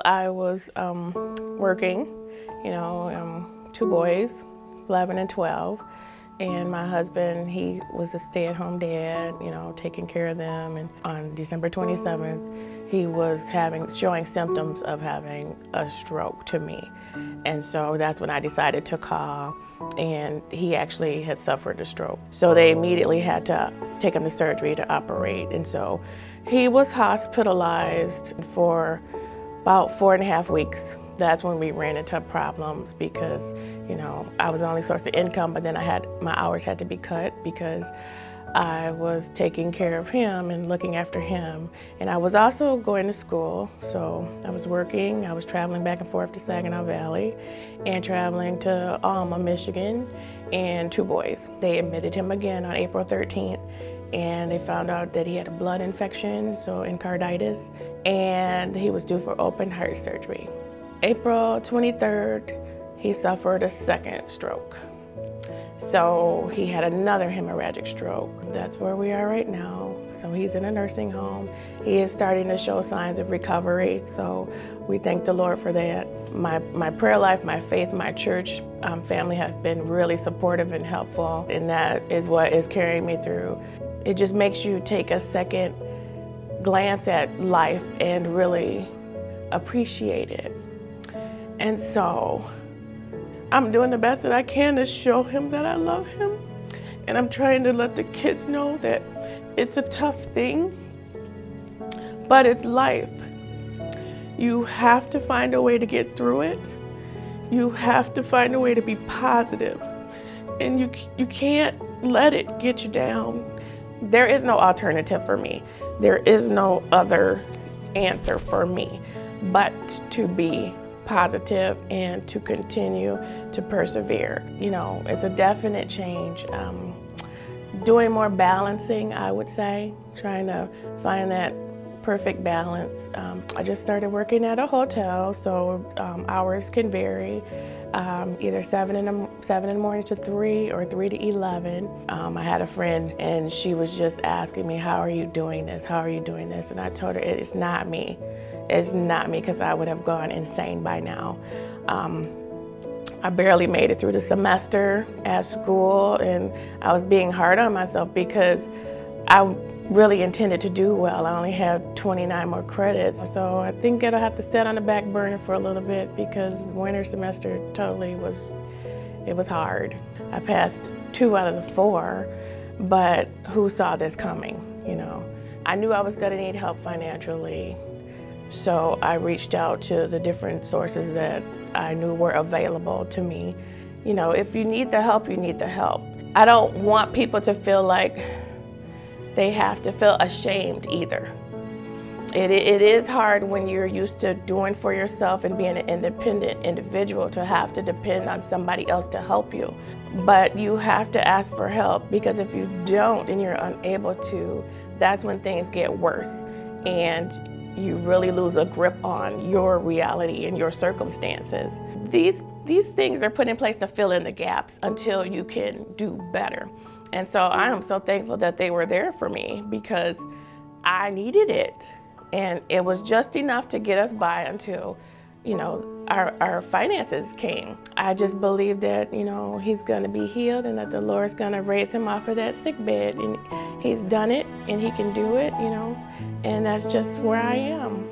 I was working, two boys, 11 and 12, and my husband, he was a stay-at-home dad, taking care of them. And on December 27th, he was showing symptoms of having a stroke to me. And so that's when I decided to call, and he actually had suffered a stroke. So they immediately had to take him to surgery to operate. And so he was hospitalized for about 4.5 weeks. That's when we ran into problems because, I was the only source of income, but then my hours had to be cut because I was taking care of him and looking after him. And I was also going to school, so I was working. I was traveling back and forth to Saginaw Valley and traveling to Alma, Michigan, and two boys. They admitted him again on April 13th, and they found out that he had a blood infection, so endocarditis, and he was due for open heart surgery. April 23rd, he suffered a second stroke. So he had another hemorrhagic stroke. That's where we are right now. So he's in a nursing home. He is starting to show signs of recovery. So we thank the Lord for that. My prayer life, my faith, my church family have been really supportive and helpful. And that is what is carrying me through. It just makes you take a second glance at life and really appreciate it. And so I'm doing the best that I can to show him that I love him. And I'm trying to let the kids know that it's a tough thing, but it's life. You have to find a way to get through it. You have to find a way to be positive. And you can't let it get you down. There is no alternative for me. There is no other answer for me but to be positive and to continue to persevere. It's a definite change. Doing more balancing, I would say, trying to find that perfect balance. I just started working at a hotel, so hours can vary. Either 7 in the morning to 3 or 3 to 11. I had a friend and she was just asking me, how are you doing this? How are you doing this? And I told her, it's not me. It's not me, because I would have gone insane by now. I barely made it through the semester at school, and I was being hard on myself because I really intended to do well. I only had 29 more credits, so I think it'll have to sit on the back burner for a little bit because winter semester totally was hard. I passed 2 out of the 4, but who saw this coming, I knew I was gonna need help financially, so I reached out to the different sources that I knew were available to me. If you need the help, you need the help. I don't want people to feel like they have to feel ashamed either. It is hard when you're used to doing for yourself and being an independent individual to have to depend on somebody else to help you. But you have to ask for help, because if you don't and you're unable to, that's when things get worse and you really lose a grip on your reality and your circumstances. These things are put in place to fill in the gaps until you can do better. And so I am so thankful that they were there for me, because I needed it. And it was just enough to get us by until, our finances came. I just believe that, he's gonna be healed and that the Lord's gonna raise him off of that sick bed. And he's done it and he can do it, and that's just where I am.